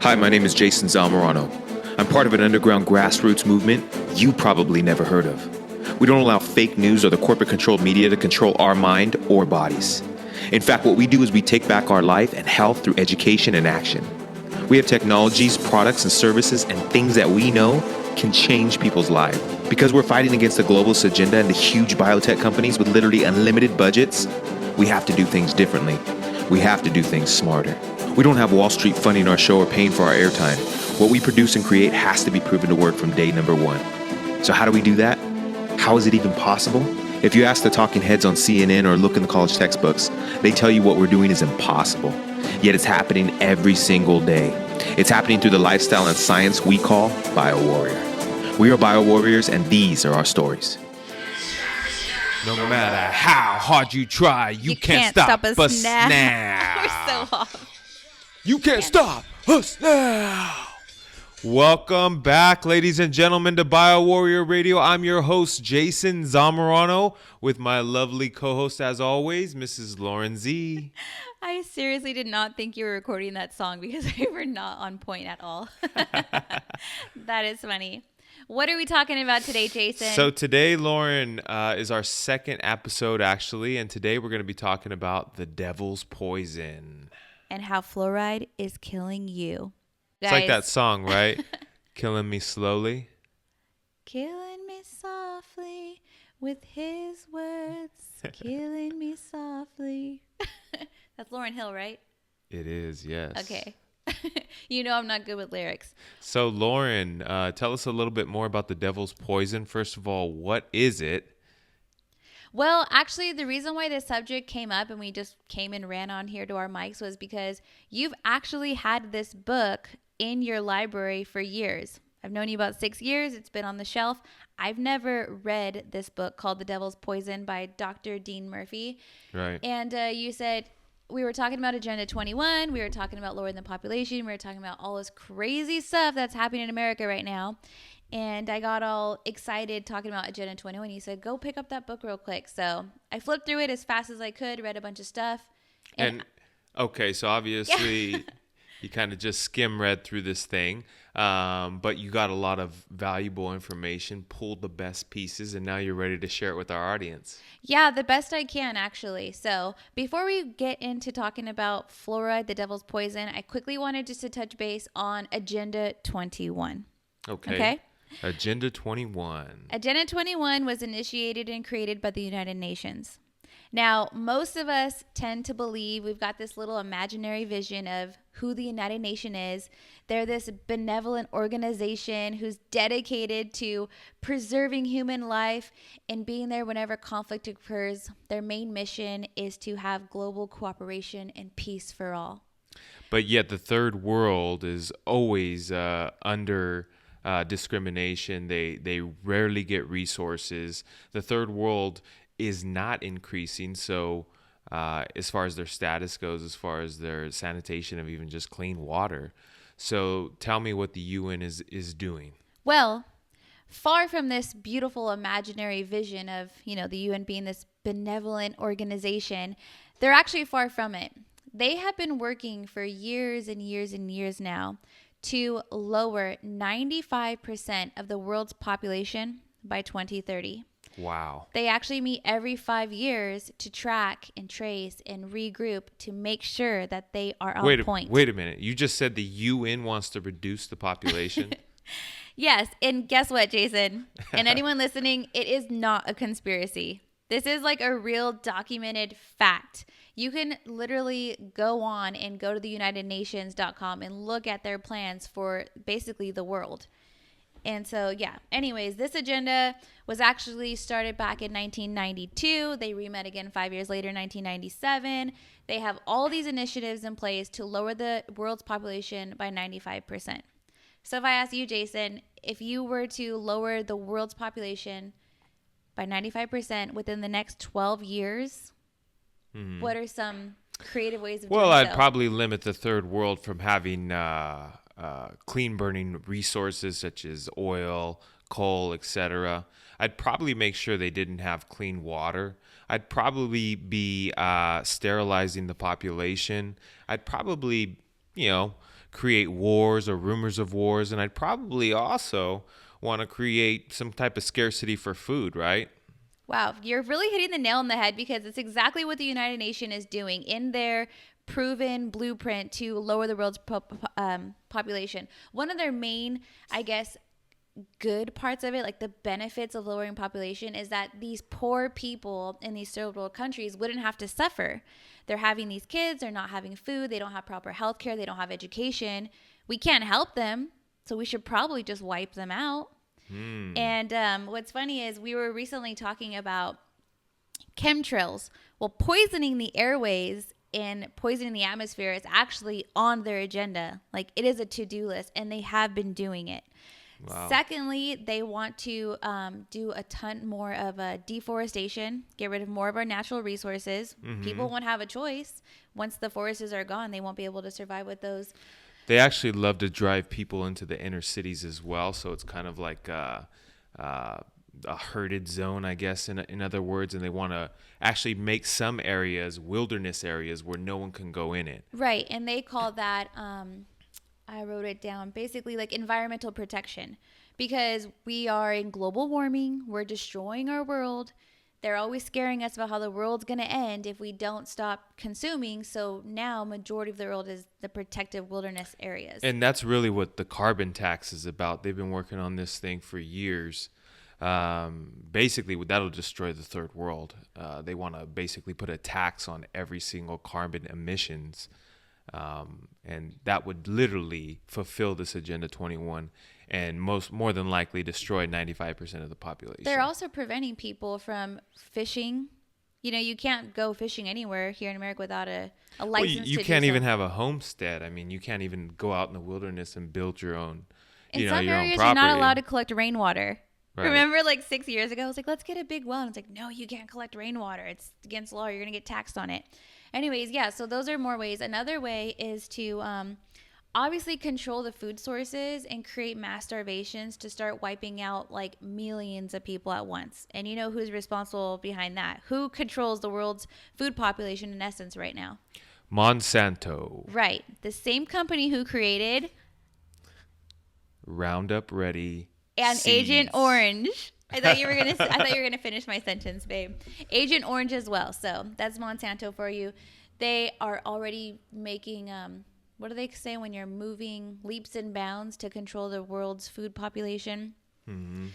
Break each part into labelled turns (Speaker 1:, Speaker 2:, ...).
Speaker 1: Hi, my name is Jason Zamorano. I'm part of an underground grassroots movement you probably never heard of. We don't allow fake news or the corporate-controlled media to control our mind or bodies. In fact, what we do is we take back our life and health through education and action. We have technologies, products, and services and things that we know can change people's lives. Because we're fighting against the globalist agenda and the huge biotech companies with literally unlimited budgets, we have to do things differently. We have to do things smarter. We don't have Wall Street funding our show or paying for our airtime. What we produce and create has to be proven to work from day number one. So how do we do that? How is it even possible? If you ask the talking heads on CNN or look in the college textbooks, they tell you what we're doing is impossible. Yet it's happening every single day. It's happening through the lifestyle and science we call Biowarrior. We are Biowarriors, and these are our stories.
Speaker 2: No matter how hard you try, you can't stop us now.
Speaker 3: We're so off.
Speaker 2: You can't stop us now. Welcome back, ladies and gentlemen, to Biowarrior Radio. I'm your host, Jason Zamorano, with my lovely co-host, as always, Mrs. Lauren Z.
Speaker 3: I seriously did not think you were recording that song because we were not on point at all. That is funny. What are we talking about today, Jason?
Speaker 2: So today, Lauren, is our second episode, actually, and today we're going to be talking about the devil's poison.
Speaker 3: And how fluoride is killing you.
Speaker 2: It's like that song, right? Killing me slowly.
Speaker 3: Killing me softly with his words. Killing me softly. That's Lauryn Hill, right?
Speaker 2: It is, yes.
Speaker 3: Okay. You know I'm not good with lyrics.
Speaker 2: So, Lauren, tell us a little bit more about the devil's poison. First of all, what is it?
Speaker 3: Well, actually, the reason why this subject came up and we just came and ran on here to our mics was because you've actually had this book in your library for years. I've known you about 6 years. It's been on the shelf. I've never read this book called The Devil's Poison by Dr. Dean Murphy.
Speaker 2: Right.
Speaker 3: And you said we were talking about Agenda 21. We were talking about lowering the population. We were talking about all this crazy stuff that's happening in America right now. And I got all excited talking about Agenda 21. He said, go pick up that book real quick. So I flipped through it as fast as I could, read a bunch of stuff.
Speaker 2: And okay, so obviously you kind of just skim read through this thing, but you got a lot of valuable information, pulled the best pieces, and now you're ready to share it with our audience.
Speaker 3: Yeah, the best I can, actually. So before we get into talking about fluoride, the devil's poison, I quickly wanted just to touch base on Agenda 21.
Speaker 2: Okay. Agenda 21.
Speaker 3: Agenda 21 was initiated and created by the United Nations. Now, most of us tend to believe we've got this little imaginary vision of who the United Nations is. They're this benevolent organization who's dedicated to preserving human life and being there whenever conflict occurs. Their main mission is to have global cooperation and peace for all.
Speaker 2: But yet the third world is always under discrimination. They rarely get resources. The third world is not increasing. So as far as their status goes, as far as their sanitation of even just clean water. So tell me what the UN is doing.
Speaker 3: Well, far from this beautiful imaginary vision of, the UN being this benevolent organization, they're actually far from it. They have been working for years and years and years now to lower 95% of the world's population by 2030.
Speaker 2: Wow.
Speaker 3: They actually meet every 5 years to track and trace and regroup to make sure that they are on point.
Speaker 2: Wait a minute. You just said the UN wants to reduce the population?
Speaker 3: Yes. And guess what, Jason? And anyone listening, it is not a conspiracy. This is like a real documented fact. You can literally go on and go to the UnitedNations.com and look at their plans for basically the world. And so, anyways, this agenda was actually started back in 1992. They re-met again 5 years later, 1997. They have all these initiatives in place to lower the world's population by 95%. So if I ask you, Jason, if you were to lower the world's population by 95% within the next 12 years, what are some creative ways of doing so?
Speaker 2: Well, I'd probably limit the third world from having clean burning resources such as oil, coal, etc. I'd probably make sure they didn't have clean water. I'd probably be sterilizing the population. I'd probably, create wars or rumors of wars, and I'd probably also want to create some type of scarcity for food, right?
Speaker 3: Wow, you're really hitting the nail on the head because it's exactly what the United Nations is doing in their proven blueprint to lower the world's population. One of their main, I guess, good parts of it, like the benefits of lowering population, is that these poor people in these third world countries wouldn't have to suffer. They're having these kids, they're not having food, they don't have proper health care, they don't have education. We can't help them, so we should probably just wipe them out. And what's funny is we were recently talking about chemtrails. Well, poisoning the airways and poisoning the atmosphere is actually on their agenda. Like, it is a to-do list, and they have been doing it. Wow. Secondly, they want to do a ton more of deforestation, get rid of more of our natural resources. People won't have a choice. Once the forests are gone, they won't be able to survive with those.
Speaker 2: They actually love to drive people into the inner cities as well, so it's kind of like a herded zone, I guess, in other words, and they want to actually make some areas wilderness areas where no one can go in it.
Speaker 3: Right, and they call that, I wrote it down, basically like environmental protection, because we are in global warming, we're destroying our world. They're always scaring us about how the world's going to end if we don't stop consuming. So now majority of the world is the protected wilderness areas.
Speaker 2: And that's really what the carbon tax is about. They've been working on this thing for years. Basically, that'll destroy the third world. They want to basically put a tax on every single carbon emissions. And that would literally fulfill this Agenda 21 and more than likely destroy 95% of the population.
Speaker 3: They're also preventing people from fishing. You know, you can't go fishing anywhere here in America without a license. Well,
Speaker 2: you can't even have a homestead. I mean, you can't even go out in the wilderness and build your own,
Speaker 3: in some areas, you're not allowed to collect rainwater. Right. Remember, like 6 years ago, I was like, let's get a big well. And it's like, no, you can't collect rainwater. It's against law. You're going to get taxed on it. Anyways, yeah, so those are more ways. Another way is to obviously control the food sources and create mass starvations to start wiping out like millions of people at once. And you know who's responsible behind that? Who controls the world's food population in essence right now?
Speaker 2: Monsanto.
Speaker 3: Right. The same company who created
Speaker 2: Roundup Ready
Speaker 3: and
Speaker 2: seeds.
Speaker 3: Agent Orange. I thought you were gonna finish my sentence, babe. Agent Orange as well. So that's Monsanto for you. They are already making what do they say when you're moving leaps and bounds to control the world's food population? Mm-hmm.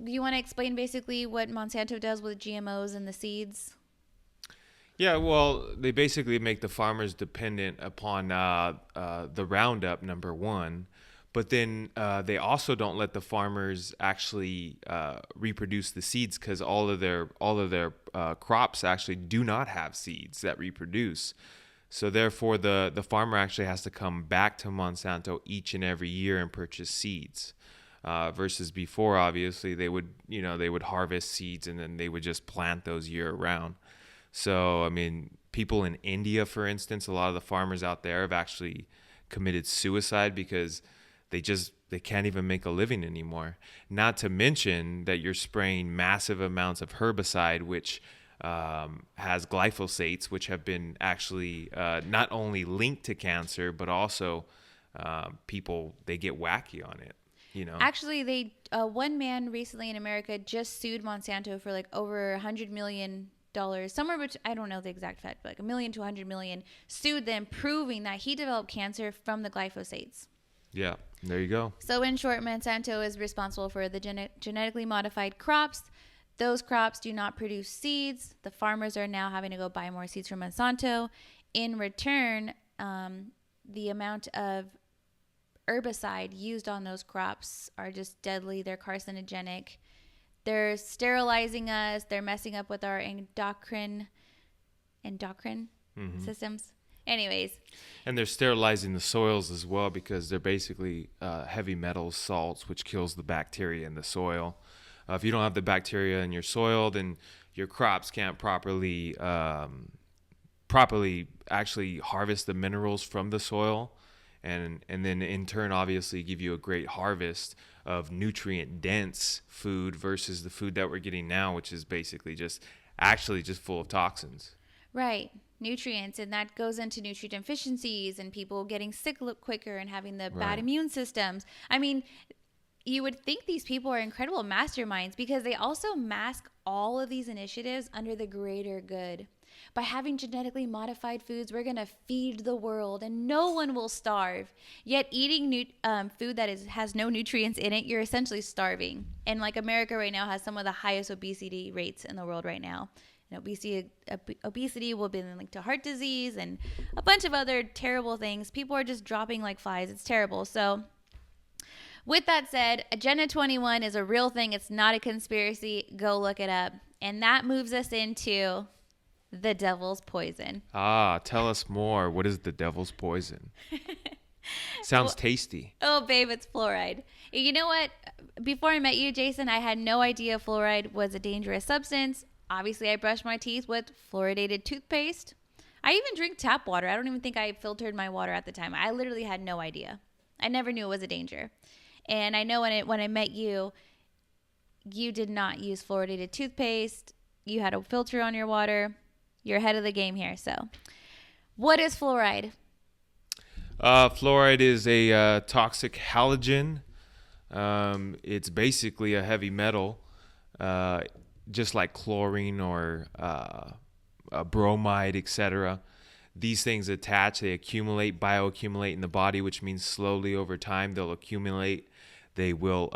Speaker 3: Do you want to explain basically what Monsanto does with GMOs and the seeds?
Speaker 2: Yeah, well, they basically make the farmers dependent upon the Roundup, number one. But then they also don't let the farmers actually reproduce the seeds because all of their crops actually do not have seeds that reproduce. So therefore, the farmer actually has to come back to Monsanto each and every year and purchase seeds. Versus before, obviously, they would harvest seeds and then they would just plant those year round. So, I mean, people in India, for instance, a lot of the farmers out there have actually committed suicide because they can't even make a living anymore. Not to mention that you're spraying massive amounts of herbicide, which has glyphosates, which have been actually not only linked to cancer, but also people, they get wacky on it. You know.
Speaker 3: Actually, one man recently in America just sued Monsanto for like over $100 million. Somewhere between, I don't know the exact fact, but like $1 million to $100 million, sued them, proving that he developed cancer from the glyphosates.
Speaker 2: Yeah, there you go.
Speaker 3: So in short, Monsanto is responsible for the genetically modified crops. Those crops do not produce seeds. The farmers are now having to go buy more seeds from Monsanto. In return, the amount of herbicide used on those crops are just deadly. They're carcinogenic. They're sterilizing us. They're messing up with our endocrine systems. Anyways.
Speaker 2: And they're sterilizing the soils as well because they're basically heavy metals, salts, which kills the bacteria in the soil. If you don't have the bacteria in your soil, then your crops can't properly actually harvest the minerals from the soil. And then in turn, obviously, give you a great harvest of nutrient-dense food versus the food that we're getting now, which is basically just full of toxins.
Speaker 3: Right. nutrients, and that goes into nutrient deficiencies and people getting sick quicker and having the bad
Speaker 2: Right.
Speaker 3: immune systems. I mean, you would think these people are incredible masterminds because they also mask all of these initiatives under the greater good. By having genetically modified foods, we're going to feed the world and no one will starve. Yet eating food that has no nutrients in it, you're essentially starving. And like America right now has some of the highest obesity rates in the world right now. And obesity will be linked to heart disease and a bunch of other terrible things. People are just dropping like flies. It's terrible. So with that said, Agenda 21 is a real thing. It's not a conspiracy. Go look it up. And that moves us into the devil's poison.
Speaker 2: Tell us more. What is the devil's poison? Sounds tasty.
Speaker 3: Oh, babe, it's fluoride. You know what? Before I met you, Jason, I had no idea fluoride was a dangerous substance. Obviously, I brushed my teeth with fluoridated toothpaste. I even drink tap water. I don't even think I filtered my water at the time. I literally had no idea. I never knew it was a danger. And I know when I met you, you did not use fluoridated toothpaste. You had a filter on your water. You're ahead of the game here. So, what is fluoride?
Speaker 2: Fluoride is a toxic halogen. It's basically a heavy metal, just like chlorine or bromide, etc. These things attach, they accumulate, bioaccumulate in the body, which means slowly over time they'll accumulate. They will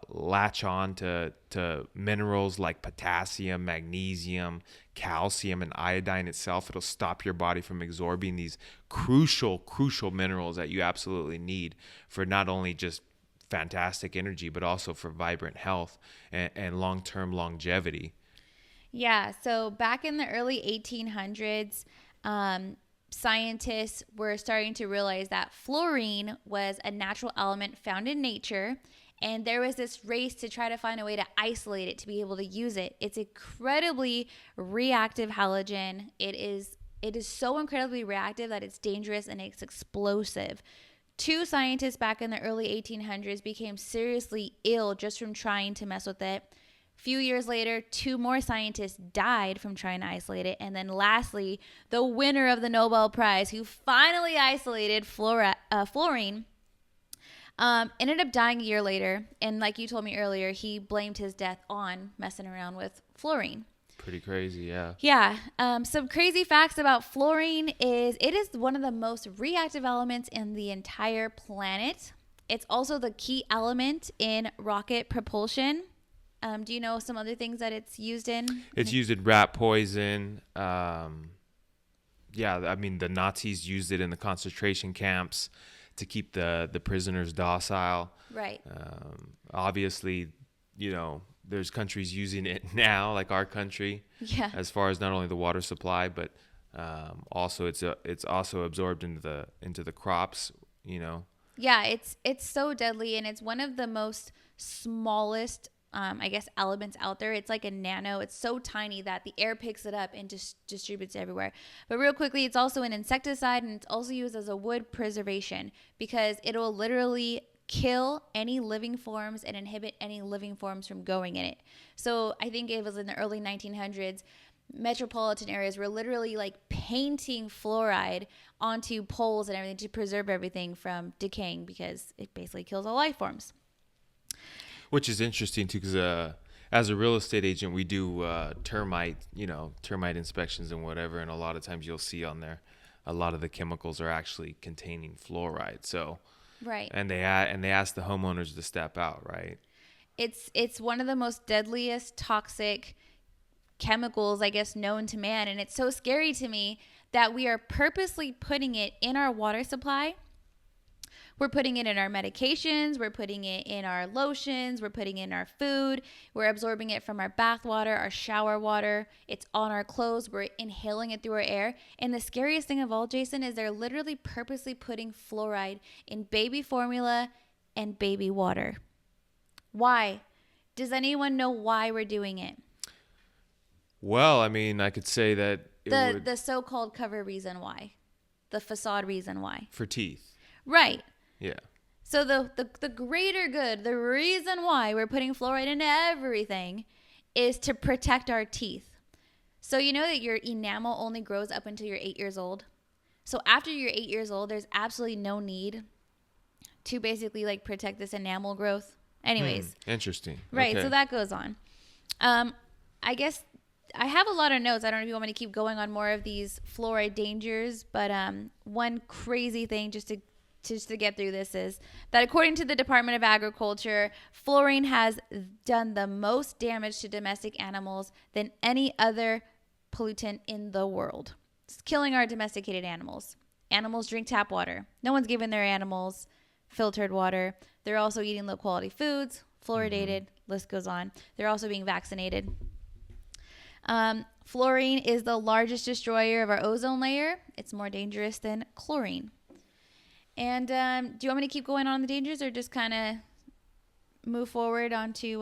Speaker 2: latch on to minerals like potassium, magnesium, calcium, and iodine itself. It'll stop your body from absorbing these crucial minerals that you absolutely need for not only just fantastic energy, but also for vibrant health and long-term longevity.
Speaker 3: Yeah, so back in the early 1800s, scientists were starting to realize that fluorine was a natural element found in nature, and there was this race to try to find a way to isolate it to be able to use it. It's incredibly reactive halogen. It is so incredibly reactive that it's dangerous and it's explosive. Two scientists back in the early 1800s became seriously ill just from trying to mess with it. Few years later, two more scientists died from trying to isolate it. And then lastly, the winner of the Nobel Prize, who finally isolated fluorine, ended up dying a year later. And like you told me earlier, he blamed his death on messing around with fluorine.
Speaker 2: Pretty crazy, yeah.
Speaker 3: Yeah. Some crazy facts about fluorine is it is one of the most reactive elements in the entire planet. It's also the key element in rocket propulsion. Do you know some other things that it's used in?
Speaker 2: It's used in rat poison. Yeah, I mean, the Nazis used it in the concentration camps to keep the prisoners docile.
Speaker 3: Right.
Speaker 2: Obviously, there's countries using it now, like our country,
Speaker 3: Yeah.
Speaker 2: as far as not only the water supply, but also it's also absorbed into the crops,
Speaker 3: Yeah, it's so deadly, and it's one of the most smallest elements out there. It's like a nano. It's so tiny that the air picks it up and just distributes everywhere. But real quickly, it's also an insecticide, and it's also used as a wood preservation because it'll literally kill any living forms and inhibit any living forms from going in it. So I think it was in the early 1900s, metropolitan areas were literally like painting fluoride onto poles and everything to preserve everything from decaying because it basically kills all life forms.
Speaker 2: Which is interesting too, because as a real estate agent, we do termite inspections and whatever, and a lot of times you'll see on there, a lot of the chemicals are actually containing fluoride. So,
Speaker 3: right,
Speaker 2: and they ask the homeowners to step out, right?
Speaker 3: It's one of the most deadliest toxic chemicals, I guess, known to man, and it's so scary to me that we are purposely putting it in our water supply. We're putting it in our medications. We're putting it in our lotions. We're putting it in our food. We're absorbing it from our bath water, our shower water. It's on our clothes. We're inhaling it through our air. And the scariest thing of all, Jason, is they're literally purposely putting fluoride in baby formula and baby water. Why? Does anyone know why we're doing it?
Speaker 2: Well, I mean, I could say that
Speaker 3: The so-called cover reason why. The facade reason why.
Speaker 2: For teeth.
Speaker 3: Right.
Speaker 2: Yeah.
Speaker 3: So the greater good, the reason why we're putting fluoride into everything is to protect our teeth. So you know that your enamel only grows up until you're 8 years old. So after you're 8 years old, there's absolutely no need to basically like protect this enamel growth. Anyways.
Speaker 2: Interesting.
Speaker 3: Right.
Speaker 2: Okay.
Speaker 3: So that goes on. I guess I have a lot of notes. I don't know if you want me to keep going on more of these fluoride dangers, but one crazy thing just to get through this is that according to the Department of Agriculture, fluorine has done the most damage to domestic animals than any other pollutant in the world. It's killing our domesticated animals. Animals drink tap water. No one's giving their animals filtered water. They're also eating low quality foods, fluoridated, list goes on. They're also being vaccinated. Fluorine is the largest destroyer of our ozone layer. It's more dangerous than chlorine. And do you want me to keep going on the dangers or just kind of move forward onto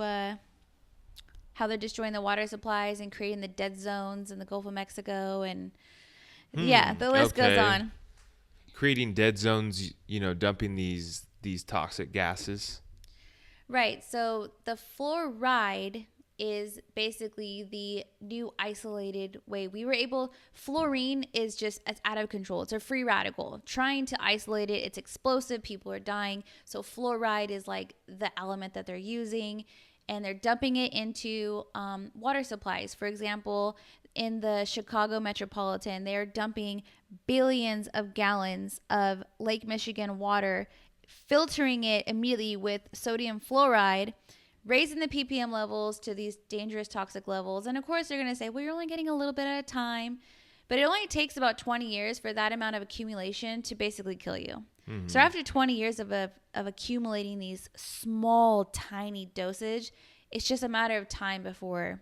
Speaker 3: how they're destroying the water supplies and creating the dead zones in the Gulf of Mexico? And yeah, the list goes on.
Speaker 2: Creating dead zones, dumping these toxic gases. Right.
Speaker 3: So the fluoride is basically the new isolated way. Fluorine is just, it's out of control. It's a free radical. Trying to isolate it, it's explosive. People are dying. So fluoride is like the element that they're using, and they're dumping it into water supplies. For example, in the Chicago metropolitan, they're dumping billions of gallons of Lake Michigan water, filtering it immediately with sodium fluoride, raising the ppm levels to these dangerous toxic levels. And of course, they're going to say, well, you're only getting a little bit at a time. But it only takes about 20 years for that amount of accumulation to basically kill you. Mm-hmm. So after 20 years of accumulating these small, tiny dosage, it's just a matter of time before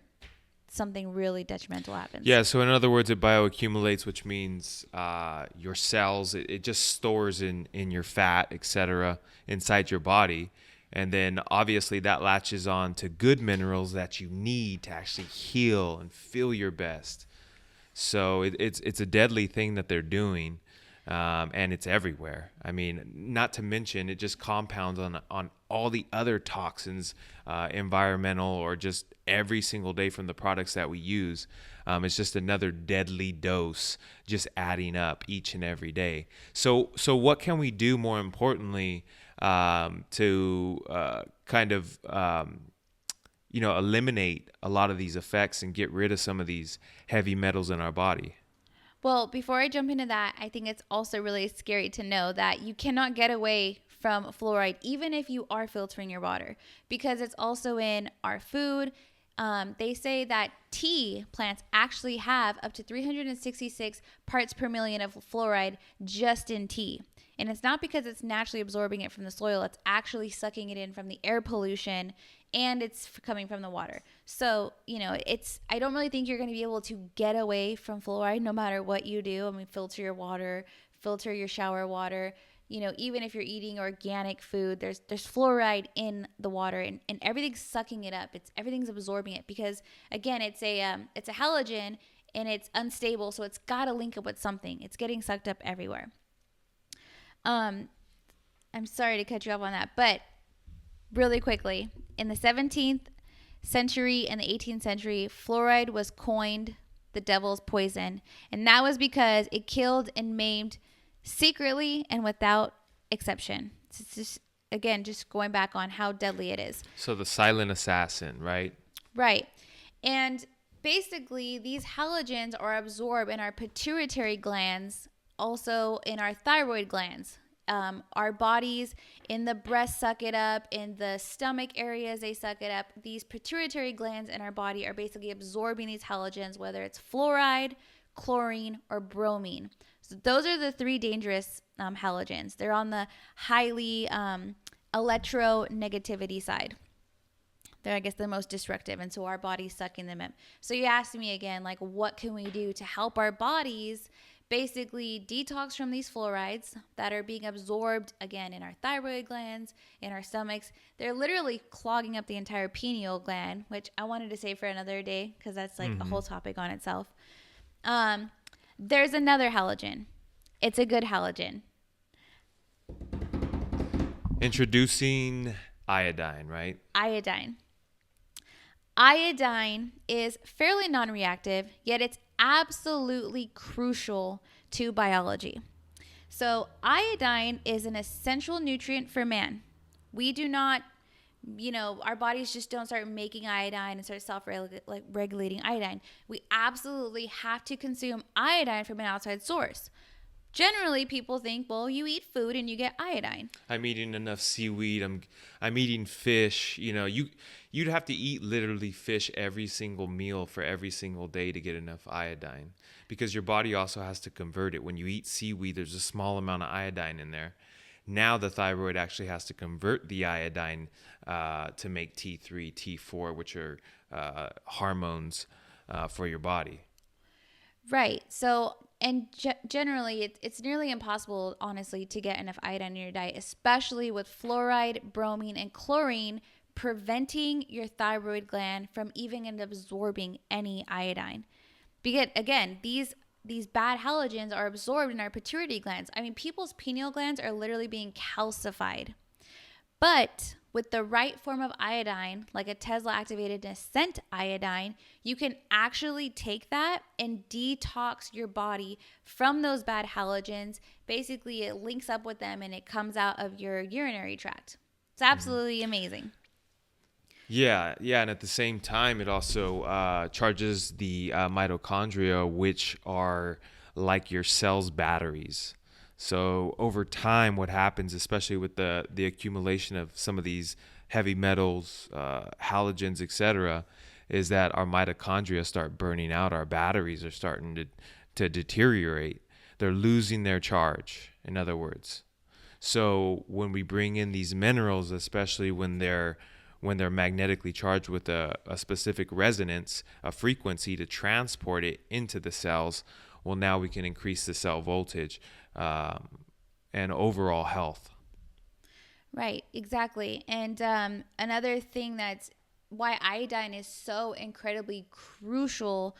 Speaker 3: something really detrimental happens.
Speaker 2: Yeah, so in other words, it bioaccumulates, which means your cells, it just stores in your fat, etc., inside your body. And then obviously that latches on to good minerals that you need to actually heal and feel your best. So it's a deadly thing that they're doing, and it's everywhere. I mean, not to mention it just compounds on all the other toxins, environmental or just every single day from the products that we use. It's just another deadly dose just adding up each and every day. So what can we do more importantly to kind of eliminate a lot of these effects and get rid of some of these heavy metals in our body?
Speaker 3: Well, before I jump into that, I think it's also really scary to know that you cannot get away from fluoride, even if you are filtering your water, because it's also in our food. They say that tea plants actually have up to 366 parts per million of fluoride just in tea. And it's not because it's naturally absorbing it from the soil. It's actually sucking it in from the air pollution, and it's coming from the water. So, I don't really think you're going to be able to get away from fluoride no matter what you do. I mean, filter your water, filter your shower water. Even if you're eating organic food, there's fluoride in the water, and everything's sucking it up. Everything's absorbing it because, again, it's a halogen and it's unstable, so it's got to link up with something. It's getting sucked up everywhere. I'm sorry to cut you off on that, but really quickly, in the 17th century and the 18th century, fluoride was coined the devil's poison, and that was because it killed and maimed secretly and without exception. It's just going back on how deadly it is.
Speaker 2: So the silent assassin, right?
Speaker 3: Right. And basically, these halogens are absorbed in our pituitary glands, also in our thyroid glands. Our bodies in the breast suck it up, in the stomach areas they suck it up. These pituitary glands in our body are basically absorbing these halogens, whether it's fluoride, chlorine, or bromine. So those are the three dangerous halogens. They're on the highly electronegativity side. They're, I guess, the most destructive, and so our body's sucking them in. So you asked me again, like, what can we do to help our bodies basically detox from these fluorides that are being absorbed, again, in our thyroid glands, in our stomachs. They're literally clogging up the entire pineal gland, which I wanted to say for another day because that's like a whole topic on itself. There's another halogen. It's a good halogen.
Speaker 2: Introducing iodine, right?
Speaker 3: Iodine. Iodine is fairly non-reactive, yet it's absolutely crucial to biology. So iodine is an essential nutrient for man. We do not, our bodies just don't start making iodine and start self-regulating iodine. We absolutely have to consume iodine from an outside source. Generally, people think, well, you eat food and you get iodine.
Speaker 2: I'm eating enough seaweed. I'm eating fish. You'd have to eat literally fish every single meal for every single day to get enough iodine, because your body also has to convert it. When you eat seaweed, there's a small amount of iodine in there. Now the thyroid actually has to convert the iodine to make T3, T4, which are hormones for your body.
Speaker 3: Right. So, and generally, it's nearly impossible, honestly, to get enough iodine in your diet, especially with fluoride, bromine, and chlorine preventing your thyroid gland from even absorbing any iodine. Because, again, these bad halogens are absorbed in our pituitary glands. I mean, people's pineal glands are literally being calcified. But with the right form of iodine, like a Tesla-activated Ascent iodine, you can actually take that and detox your body from those bad halogens. Basically, it links up with them and it comes out of your urinary tract. It's absolutely amazing.
Speaker 2: Yeah, and at the same time, it also charges the mitochondria, which are like your cell's batteries. So over time, what happens, especially with the accumulation of some of these heavy metals, halogens, etc., is that our mitochondria start burning out. Our batteries are starting to deteriorate. They're losing their charge, in other words. So when we bring in these minerals, especially when they're magnetically charged with a specific resonance, a frequency to transport it into the cells, well, now we can increase the cell voltage and overall health.
Speaker 3: Right, exactly. And another thing that's why iodine is so incredibly crucial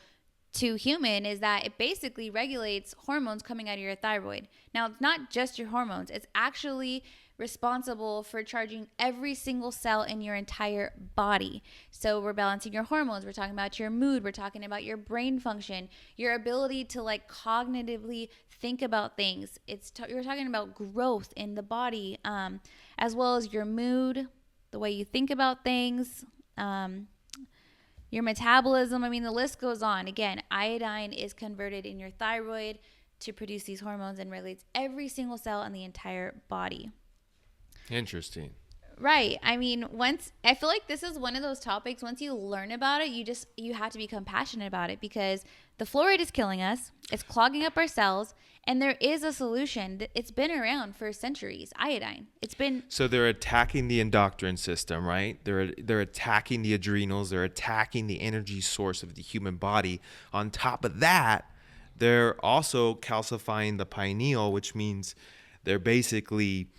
Speaker 3: to human is that it basically regulates hormones coming out of your thyroid. Now, it's not just your hormones. It's actually responsible for charging every single cell in your entire body. So we're balancing your hormones. We're talking about your mood. We're talking about your brain function, your ability to cognitively think about things. You're talking about growth in the body, as well as your mood, the way you think about things, your metabolism. I mean, the list goes on. Again, iodine is converted in your thyroid to produce these hormones and regulates every single cell in the entire body.
Speaker 2: Interesting.
Speaker 3: Right. I mean, I feel like this is one of those topics, once you learn about it, you have to become passionate about it, because the fluoride is killing us. It's clogging up our cells, and there is a solution. It's been around for centuries. Iodine.
Speaker 2: So they're attacking the endocrine system, right? They're attacking the adrenals. They're attacking the energy source of the human body. On top of that, they're also calcifying the pineal, which means they're basically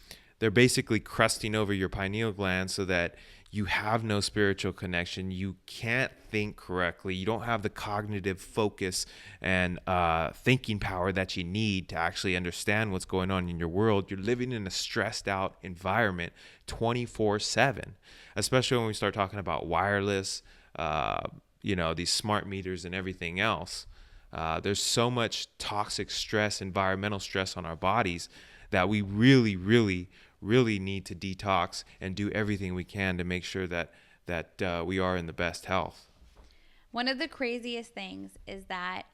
Speaker 2: crusting over your pineal gland so that you have no spiritual connection. You can't think correctly. You don't have the cognitive focus and thinking power that you need to actually understand what's going on in your world. You're living in a stressed out environment 24/7, especially when we start talking about wireless, these smart meters and everything else. There's so much toxic stress, environmental stress on our bodies that we really, really, really need to detox and do everything we can to make sure that we are in the best health.
Speaker 3: One of the craziest things is that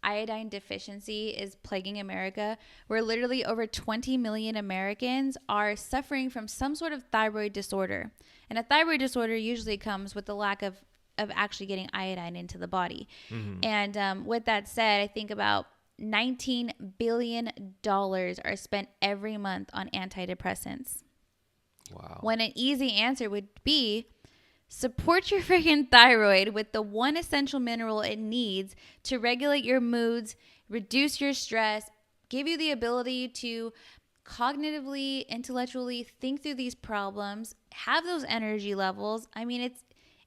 Speaker 3: iodine deficiency is plaguing America, where literally over 20 million Americans are suffering from some sort of thyroid disorder. And a thyroid disorder usually comes with the lack of actually getting iodine into the body. Mm-hmm. And with that said, I think about $19 billion are spent every month on antidepressants.
Speaker 2: Wow.
Speaker 3: When an easy answer would be support your freaking thyroid with the one essential mineral it needs to regulate your moods, reduce your stress, give you the ability to cognitively, intellectually think through these problems, have those energy levels. I mean,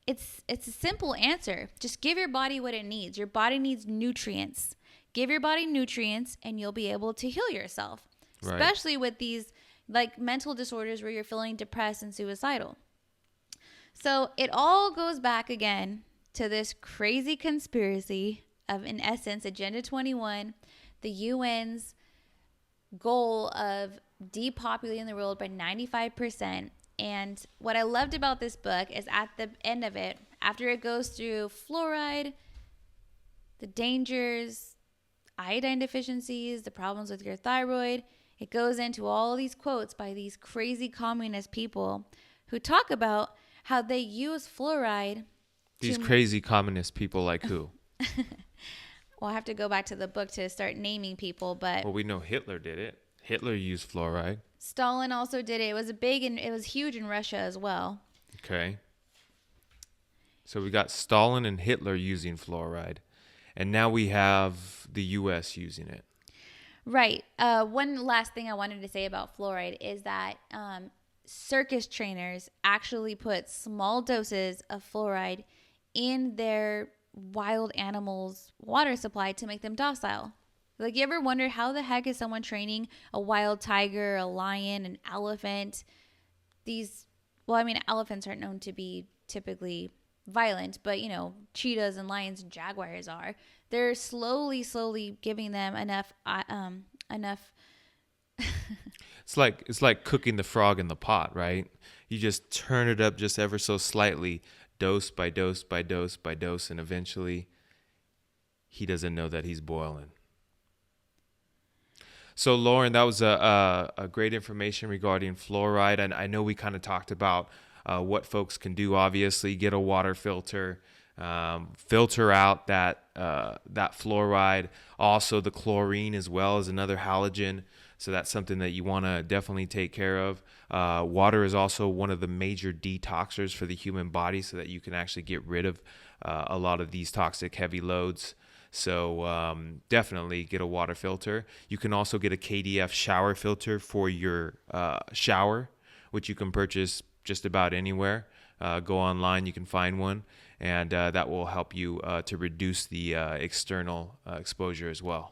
Speaker 3: it's a simple answer. Just give your body what it needs. Your body needs nutrients. Give your body nutrients and you'll be able to heal yourself, right. Especially with these mental disorders where you're feeling depressed and suicidal. So it all goes back again to this crazy conspiracy of, in essence, Agenda 21, the UN's goal of depopulating the world by 95%. And what I loved about this book is at the end of it, after it goes through fluoride, the dangers, iodine deficiencies, the problems with your thyroid, it goes into all these quotes by these crazy communist people who talk about how they use fluoride.
Speaker 2: These crazy communist people like who?
Speaker 3: Well, I have to go back to the book to start naming people, but
Speaker 2: Well, we know Hitler did it. Hitler used fluoride.
Speaker 3: Stalin also did it. It was it was huge in Russia as well.
Speaker 2: Okay. So we got Stalin and Hitler using fluoride. And now we have the U.S. using it.
Speaker 3: Right. One last thing I wanted to say about fluoride is that circus trainers actually put small doses of fluoride in their wild animals' water supply to make them docile. Like, you ever wonder how the heck is someone training a wild tiger, a lion, an elephant? Elephants aren't known to be typically violent, but cheetahs and lions and jaguars are. They're slowly giving them enough.
Speaker 2: It's like cooking the frog in the pot, right? You just turn it up just ever so slightly, dose by dose by dose by dose, and eventually he doesn't know that he's boiling. So, Lauren, that was a great information regarding fluoride. And I know we kind of talked about what folks can do. Obviously, get a water filter, filter out that fluoride. Also, the chlorine as well as another halogen. So that's something that you want to definitely take care of. Water is also one of the major detoxers for the human body, so that you can actually get rid of a lot of these toxic heavy loads. So definitely get a water filter. You can also get a KDF shower filter for your shower, which you can purchase just about anywhere. Go online, you can find one, and that will help you to reduce the external exposure as well.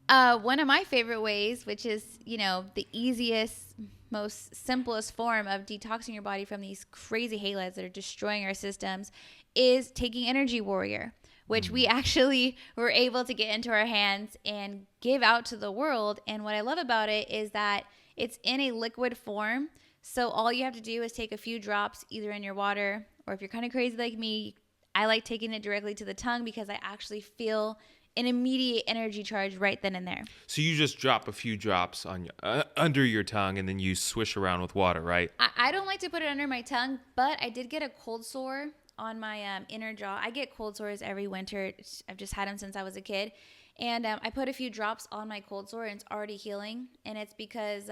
Speaker 3: One of my favorite ways, which is, the easiest, most simplest form of detoxing your body from these crazy halides that are destroying our systems, is taking Energy Warrior, which we actually were able to get into our hands and give out to the world. And what I love about it is that it's in a liquid form. So all you have to do is take a few drops either in your water, or if you're kind of crazy like me, I like taking it directly to the tongue because I actually feel an immediate energy charge right then and there.
Speaker 2: So you just drop a few drops on under your tongue, and then you swish around with water, right?
Speaker 3: I don't like to put it under my tongue, but I did get a cold sore on my inner jaw. I get cold sores every winter. I've just had them since I was a kid. And I put a few drops on my cold sore, and it's already healing. And it's because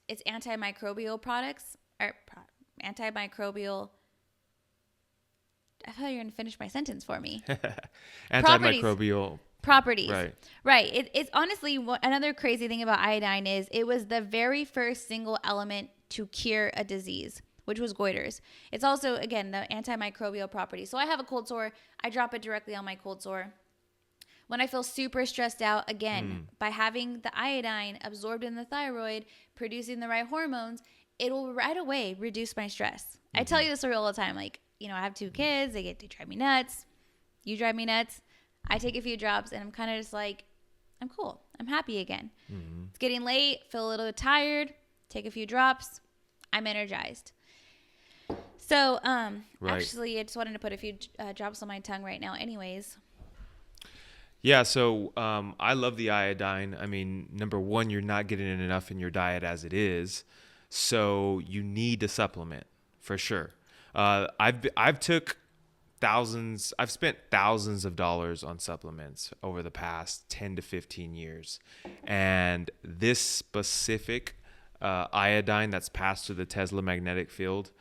Speaker 3: it's antimicrobial products, or antimicrobial. I thought you were going to finish my sentence for me.
Speaker 2: Antimicrobial
Speaker 3: properties.
Speaker 2: Right.
Speaker 3: It's honestly, another crazy thing about iodine is it was the very first single element to cure a disease, which was goiters. It's also, again, the antimicrobial property. So I have a cold sore. I drop it directly on my cold sore. When I feel super stressed out, again, by having the iodine absorbed in the thyroid, producing the right hormones, it will right away reduce my stress. I tell you this story all the time. Like, I have 2 kids. They drive me nuts. You drive me nuts. I take a few drops, and I'm kind of just like, I'm cool. I'm happy again. It's getting late. Feel a little tired. Take a few drops. I'm energized. So, actually, I just wanted to put a few drops on my tongue right now anyways.
Speaker 2: Yeah, so I love the iodine. I mean, number one, you're not getting enough in your diet as it is, so you need to supplement for sure. I've spent thousands of dollars on supplements over the past 10 to 15 years, and this specific iodine that's passed through the Tesla magnetic field,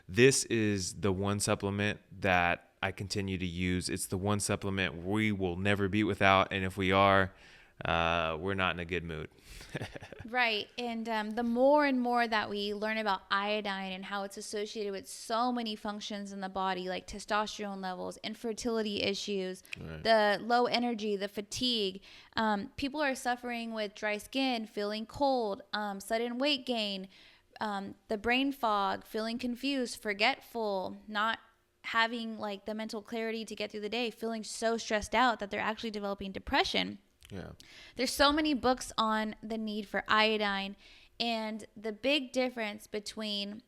Speaker 2: this is the one supplement that I continue to use. It's the one supplement we will never be without, and if we are, we're not in a good mood.
Speaker 3: Right. And the more and more that we learn about iodine and how it's associated with so many functions in the body, like testosterone levels, infertility issues, the low energy, the fatigue, people are suffering with dry skin, feeling cold, sudden weight gain, the brain fog, feeling confused, forgetful, not having like the mental clarity to get through the day, feeling so stressed out that they're actually developing depression.
Speaker 2: Yeah.
Speaker 3: There's so many books on the need for iodine, and the big difference between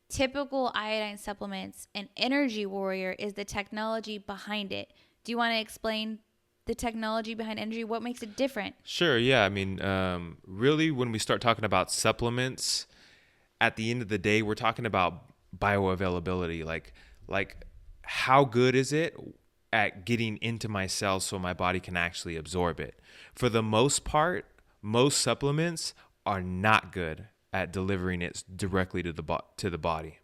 Speaker 3: typical iodine supplements and Energy Warrior is the technology behind it. Do you want to explain the technology behind Energy? What makes it different?
Speaker 2: Sure. Yeah. I mean, really, when we start talking about supplements, at the end of the day, we're talking about bioavailability. Like how good is it at getting into my cells so my body can actually absorb it? For the most part, most supplements are not good at delivering it directly to the body.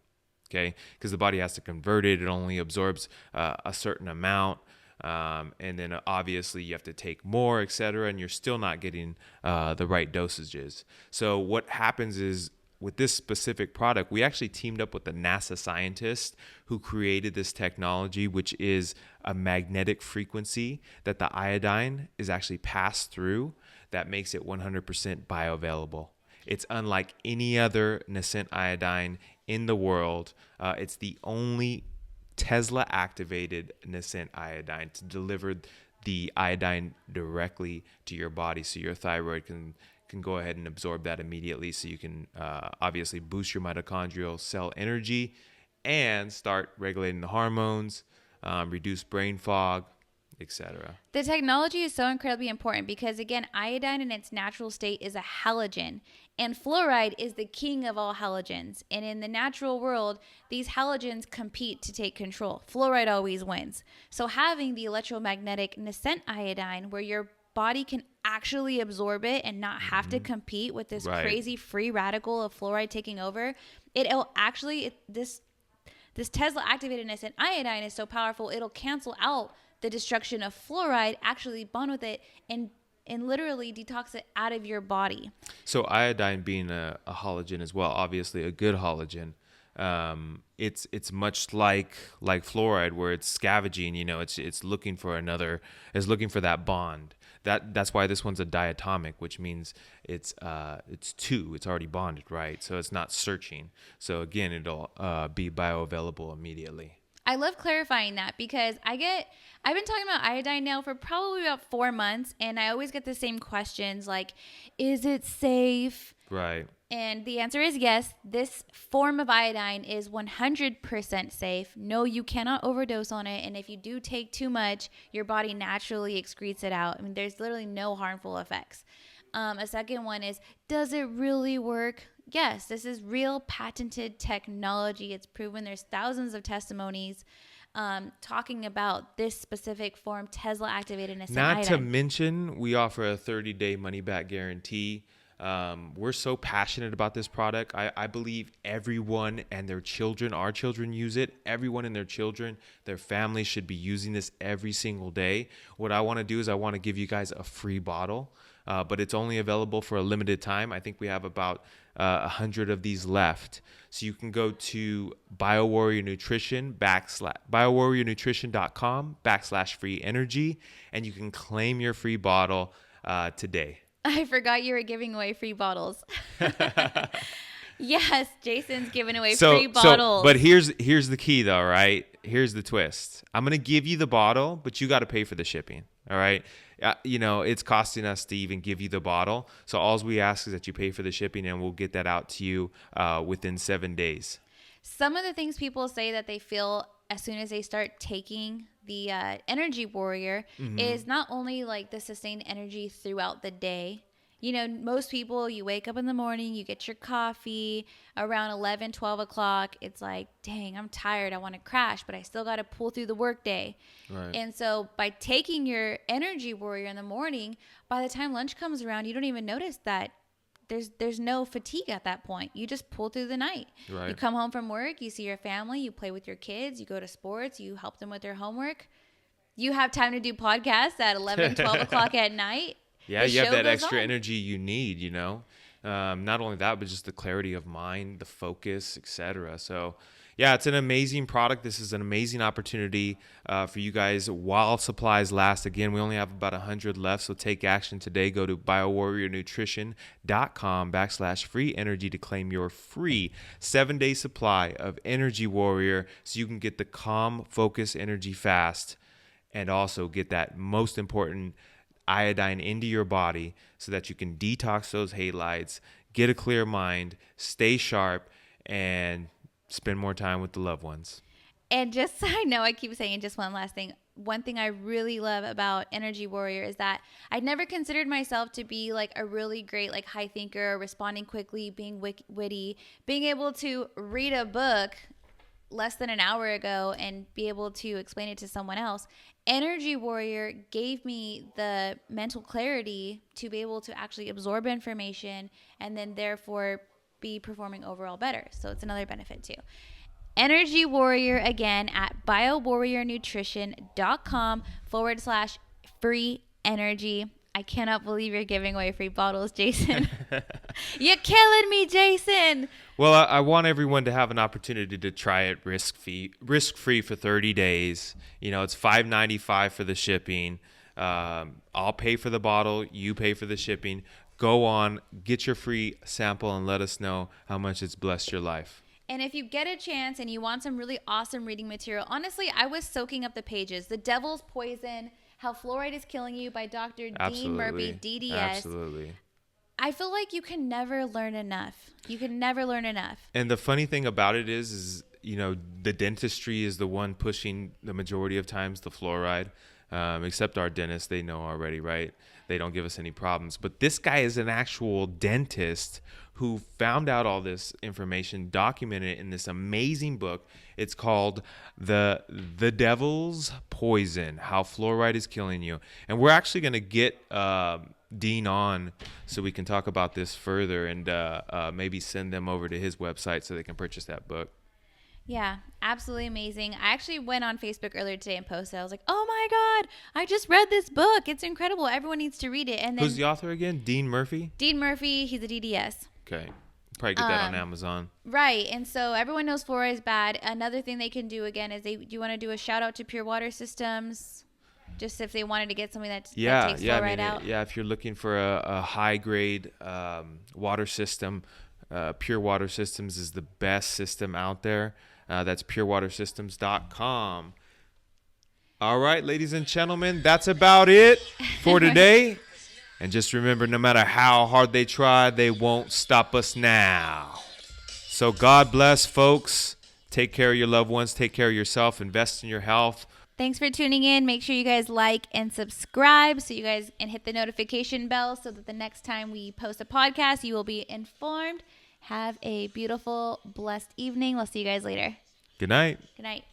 Speaker 2: Okay, because the body has to convert it. It only absorbs a certain amount. And then obviously you have to take more, etc., and you're still not getting the right dosages. So what happens is with this specific product, we actually teamed up with the NASA scientists who created this technology, which is a magnetic frequency that the iodine is actually passed through that makes it 100% bioavailable. It's unlike any other nascent iodine in the world. It's the only Tesla activated nascent iodine to deliver the iodine directly to your body, so your thyroid can go ahead and absorb that immediately, so you can obviously boost your mitochondrial cell energy and start regulating the hormones, reduce brain fog, etc.
Speaker 3: The technology is so incredibly important because, again, iodine in its natural state is a halogen, and fluoride is the king of all halogens. And in the natural world, these halogens compete to take control. Fluoride always wins. So having the electromagnetic nascent iodine, where your body can actually absorb it and not have to compete with this crazy free radical of fluoride taking over, this Tesla activated nascent iodine is so powerful, it'll cancel out the destruction of fluoride, actually bond with it and literally detox it out of your body.
Speaker 2: So iodine being a halogen as well, obviously a good halogen. It's much like fluoride, where it's scavenging. It's looking for that bond. That's why this one's a diatomic, which means it's already bonded, right? So it's not searching. So again, it'll be bioavailable immediately.
Speaker 3: I love clarifying that because I've been talking about iodine now for probably about 4 months, and I always get the same questions like, is it safe?
Speaker 2: Right.
Speaker 3: And the answer is yes. This form of iodine is 100% safe. No, you cannot overdose on it. And if you do take too much, your body naturally excretes it out. I mean, there's literally no harmful effects. A second one is, does it really work? Yes, this is real patented technology. It's proven. There's thousands of testimonies talking about this specific form, Tesla activated nascent iodine.
Speaker 2: Not to mention, we offer a 30-day money-back guarantee. We're so passionate about this product. I believe everyone and their children, our children, use it. Everyone and their children, their families should be using this every single day. What I want to do is I want to give you guys a free bottle, but it's only available for a limited time. I think we have about 100 of these left. So you can go to biowarriornutrition.com/free energy, and you can claim your free bottle today.
Speaker 3: I forgot you were giving away free bottles. Yes, Jason's giving away free bottles.
Speaker 2: But here's the key though, right? Here's the twist. I'm going to give you the bottle, but you got to pay for the shipping. All right. It's costing us to even give you the bottle. So all we ask is that you pay for the shipping, and we'll get that out to you within 7 days.
Speaker 3: Some of the things people say that they feel as soon as they start taking the Energy Warrior is not only like the sustained energy throughout the day. Most people, you wake up in the morning, you get your coffee around 11, 12 o'clock. It's like, dang, I'm tired. I want to crash, but I still got to pull through the workday. Right. And so by taking your Energy Warrior in the morning, by the time lunch comes around, you don't even notice that there's no fatigue at that point. You just pull through the night. Right. You come home from work, you see your family, you play with your kids, you go to sports, you help them with their homework. You have time to do podcasts at 11, 12 o'clock at night.
Speaker 2: Yeah, you have that extra energy you need, Not only that, but just the clarity of mind, the focus, etc. So, yeah, it's an amazing product. This is an amazing opportunity for you guys while supplies last. Again, we only have about 100 left, so take action today. Go to biowarriornutrition.com/free energy to claim your free 7-day supply of Energy Warrior so you can get the calm, focus, energy fast and also get that most important iodine into your body so that you can detox those halides, get a clear mind, stay sharp, and spend more time with the loved ones.
Speaker 3: And just, I know I keep saying just one last thing. One thing I really love about Energy Warrior is that I'd never considered myself to be like a really great like high thinker, responding quickly, being witty, being able to read a book less than an hour ago and be able to explain it to someone else. Energy Warrior gave me the mental clarity to be able to actually absorb information and then therefore be performing overall better. So it's another benefit too. Energy Warrior again at biowarriornutrition.com/free energy. I cannot believe you're giving away free bottles, Jason. You're killing me, Jason.
Speaker 2: Well, I want everyone to have an opportunity to try it risk-free for 30 days. You know, it's $5.95 for the shipping. I'll pay for the bottle. You pay for the shipping. Go on, get your free sample, and let us know how much it's blessed your life.
Speaker 3: And if you get a chance and you want some really awesome reading material, honestly, I was soaking up the pages. The Devil's Poison, How Fluoride is Killing You by Dr. Dean Murphy, DDS.
Speaker 2: Absolutely.
Speaker 3: I feel like you can never learn enough. You can never learn enough.
Speaker 2: And the funny thing about it is, you know, the dentistry is the one pushing the majority of times the fluoride, except our dentists, they know already, right? They don't give us any problems. But this guy is an actual dentist who found out all this information, documented it in this amazing book. It's called The Devil's Poison, How Fluoride is Killing You. And we're actually going to get Dean on so we can talk about this further and maybe send them over to his website so they can purchase that book.
Speaker 3: Yeah, absolutely amazing. I actually went on Facebook earlier today and posted. I was like, oh my God, I just read this book. It's incredible. Everyone needs to read it. And then
Speaker 2: who's the author again? Dean Murphy?
Speaker 3: Dean Murphy, he's a DDS.
Speaker 2: Okay. Probably get that on Amazon.
Speaker 3: Right. And so everyone knows fluoride is bad. Another thing they can do again is do you want to do a shout out to Pure Water Systems? Just if they wanted to get something that takes fluoride out.
Speaker 2: Yeah, if you're looking for a high grade water system, Pure Water Systems is the best system out there. That's purewatersystems.com. All right, ladies and gentlemen, that's about it for today. And just remember, no matter how hard they try, they won't stop us now. So God bless, folks. Take care of your loved ones. Take care of yourself. Invest in your health.
Speaker 3: Thanks for tuning in. Make sure you guys like and subscribe so you guys and hit the notification bell so that the next time we post a podcast, you will be informed. Have a beautiful, blessed evening. We'll see you guys later.
Speaker 2: Good night.
Speaker 3: Good night.